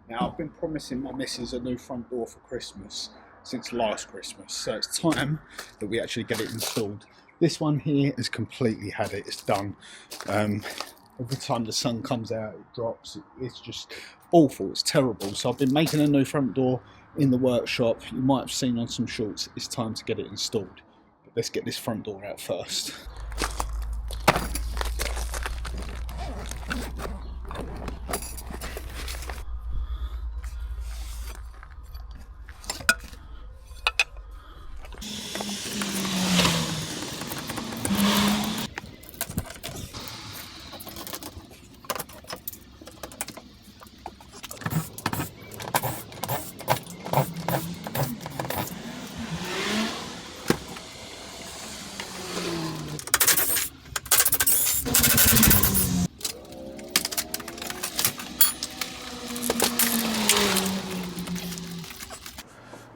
Now, I've been promising my missus a new front door for Christmas since last Christmas, so it's time that we actually get it installed. This one here has completely had it, it's done. Every time the sun comes out, it drops. It's just awful, it's terrible. So I've been making a new front door in the workshop. You might have seen on some shorts, it's time to get it installed. But let's get this front door out first.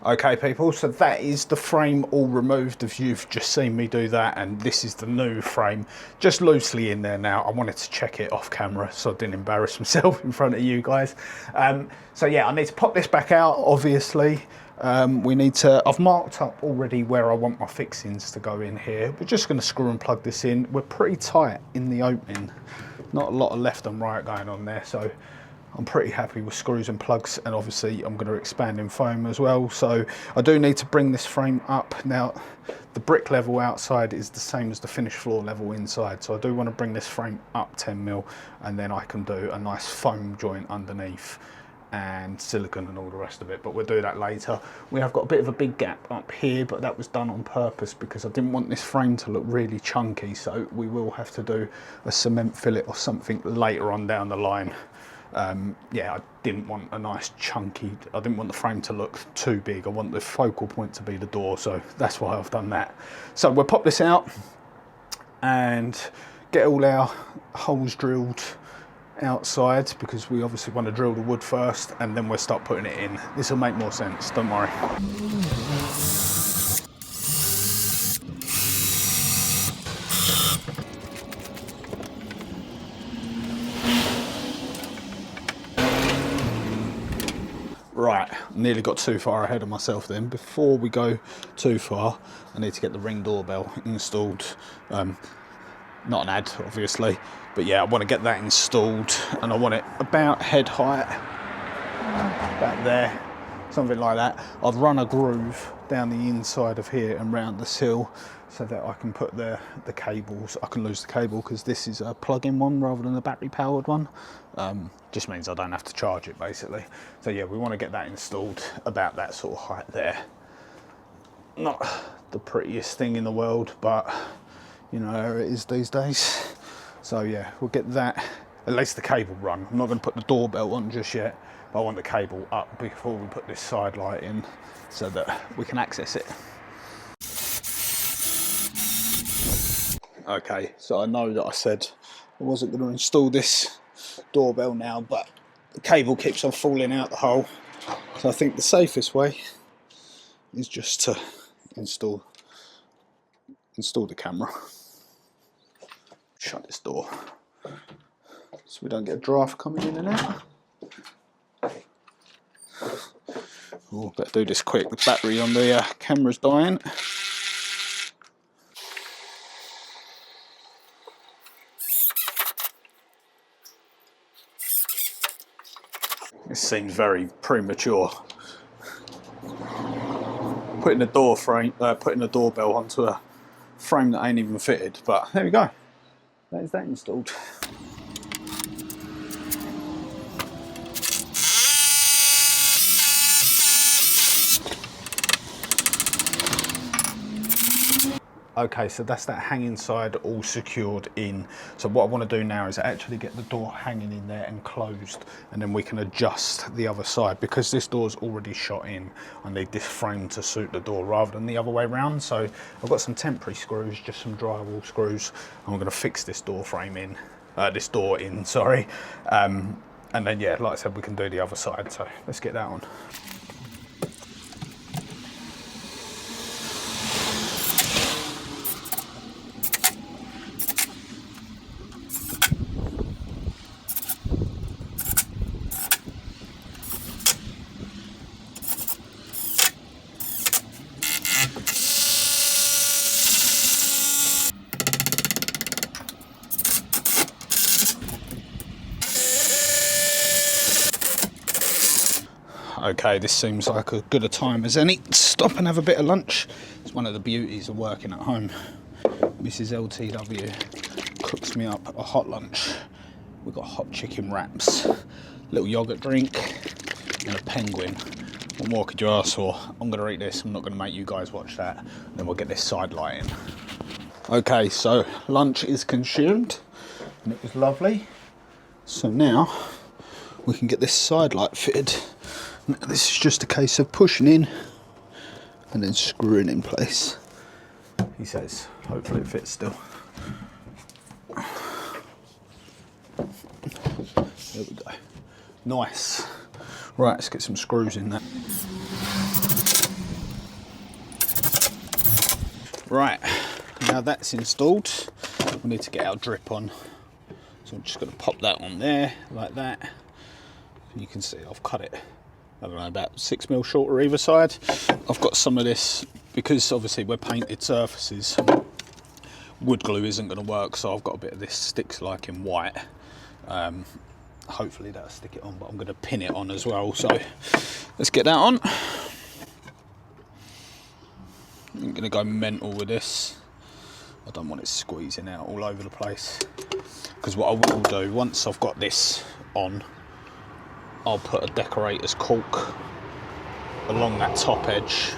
Okay people, so that is the frame all removed, as you've just seen me do that, and this is the new frame, just loosely in there now. I wanted to check it off camera so I didn't embarrass myself in front of you guys. So yeah, I need to pop this back out, obviously. I've marked up already where I want my fixings to go in here. We're just going to screw and plug this in. We're pretty tight in the opening, not a lot of left and right going on there, so I'm pretty happy with screws and plugs, and obviously I'm going to expand in foam as well. So I do need to bring this frame up. Now the brick level outside is the same as the finished floor level inside, so I do want to bring this frame up 10mm, and then I can do a nice foam joint underneath and silicone and all the rest of it, but we'll do that later. We have got a bit of a big gap up here, but that was done on purpose because I didn't want this frame to look really chunky, so we will have to do a cement fillet or something later on down the line. Yeah, I didn't want a nice chunky, I didn't want the frame to look too big. I want the focal point to be the door, so that's why I've done that. So we'll pop this out and get all our holes drilled outside, because we obviously want to drill the wood first and then we'll start putting it in. This will make more sense, don't worry. Right, nearly got too far ahead of myself then. Before we go too far, I need to get the Ring doorbell installed. Not an ad, obviously, but yeah, I want to get that installed, and I want it about head height, about there, something like that. I've run a groove down the inside of here and round the sill so that I can put the cables. I can lose the cable because this is a plug-in one rather than a battery powered one. Just means I don't have to charge it basically. So yeah, we want to get that installed about that sort of height there. Not the prettiest thing in the world, but you know how it is these days. So yeah, we'll get that, at least the cable run. I'm not going to put the doorbell on just yet, but I want the cable up before we put this side light in so that we can access it. Okay, so I know that I said I wasn't going to install this doorbell now, but the cable keeps on falling out the hole. So I think the safest way is just to install the camera. Shut this door so we don't get a draft coming in and out. Oh, better do this quick. The battery on the camera's dying. This seems very premature. Putting the doorbell onto a frame that ain't even fitted, but there we go. That is that installed. Okay, so that's that hanging side all secured in. So what I want to do now is actually get the door hanging in there and closed, and then we can adjust the other side. Because this door's already shot in, I need this frame to suit the door rather than the other way around. So I've got some temporary screws, just some drywall screws. I'm going to fix this door frame in, sorry. And then yeah, like I said, we can do the other side. So let's get that on. Okay, this seems like as good a time as any to stop and have a bit of lunch. It's one of the beauties of working at home. Mrs. LTW cooks me up a hot lunch. We've got hot chicken wraps, little yogurt drink, and a penguin. What more could you ask for? I'm gonna eat this, I'm not gonna make you guys watch that. Then we'll get this side light in. Okay, so lunch is consumed, and it was lovely. So now we can get this side light fitted. Now, this is just a case of pushing in and then screwing in place. He says, hopefully it fits still. There we go. Nice. Right, let's get some screws in there. Right, now that's installed, we need to get our drip on. So I'm just going to pop that on there, like that. You can see I've cut it, I don't know, about 6mm shorter either side. I've got some of this, because obviously we're painted surfaces, wood glue isn't going to work, so I've got a bit of this sticks like in white. Hopefully that'll stick it on, but I'm going to pin it on as well, so let's get that on. I'm going to go mental with this. I don't want it squeezing out all over the place, because what I will do, once I've got this on, I'll put a decorator's cork along that top edge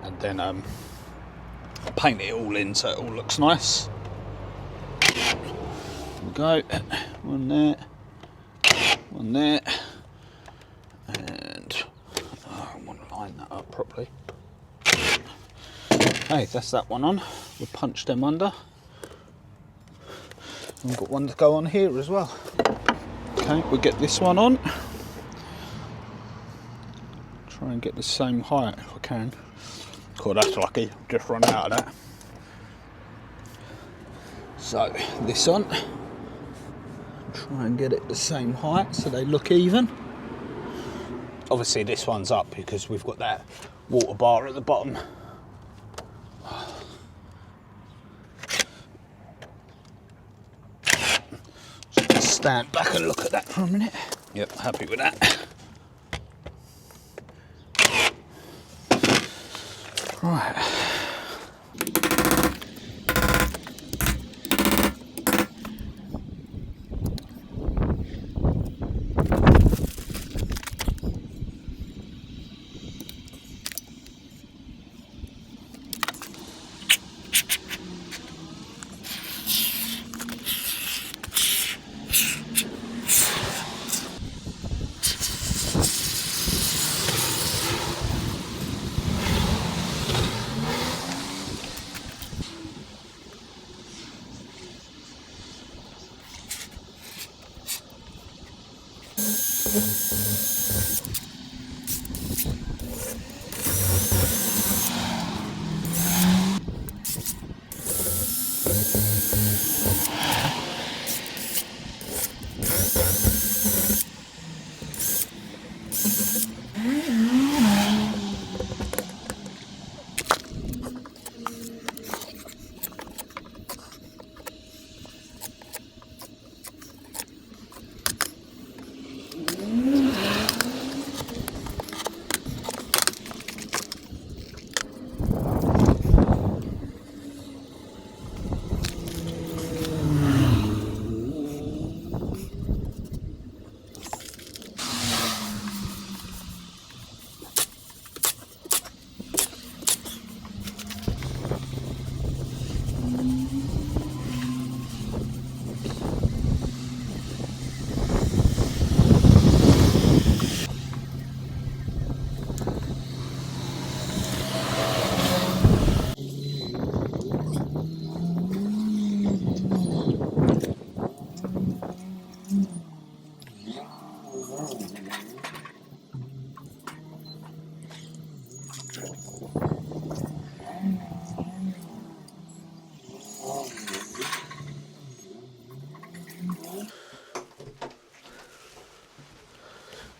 and then paint it all in so it all looks nice. There we go, one there, and I want to line that up properly. Okay, that's that one on. We'll punch them under. We've got one to go on here as well. Okay, we'll get this one on. Try and get the same height if I can. Cool, that's lucky, just run out of that. So, this on. Try and get it the same height so they look even. Obviously this one's up because we've got that water bar at the bottom. Just stand back and look at that for a minute. Yep, happy with that. Right.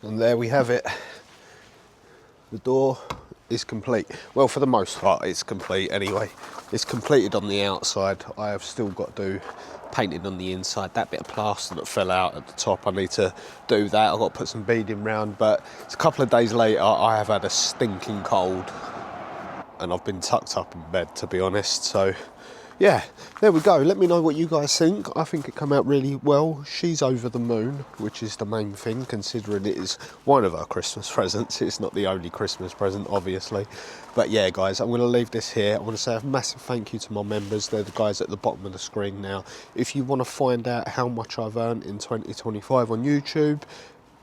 And there we have it. The door is complete. Well, for the most part, it's complete anyway. It's completed on the outside. I have still got to do painting on the inside. That bit of plaster that fell out at the top, I need to do that. I've got to put some beading round, but it's a couple of days later. I have had a stinking cold and I've been tucked up in bed, to be honest. So yeah, there we go. Let me know what you guys think. I think it came out really well. She's over the moon, which is the main thing, considering it is one of our Christmas presents. It's not the only Christmas present, obviously. But yeah, guys, I'm going to leave this here. I want to say a massive thank you to my members. They're the guys at the bottom of the screen now. If you want to find out how much I've earned in 2025 on YouTube,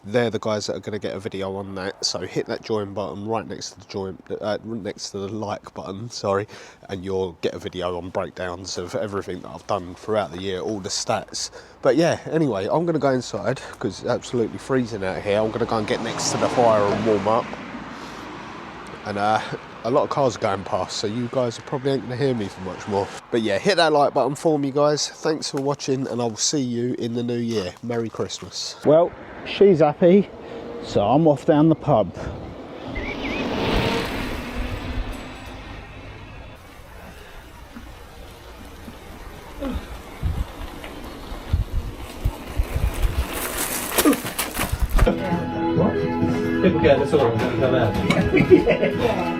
they're the guys that are going to get a video on that. So hit that join button right next to the next to the like button, sorry, and you'll get a video on breakdowns of everything that I've done throughout the year, all the stats. But yeah, anyway, I'm going to go inside because it's absolutely freezing out here. I'm going to go and get next to the fire and warm up. And a lot of cars are going past, so you guys probably ain't going to hear me for much more. But yeah, hit that like button for me, guys. Thanks for watching, and I'll see you in the new year. Merry Christmas. Well, she's happy, so I'm off down the pub. People get this all come out. Yeah.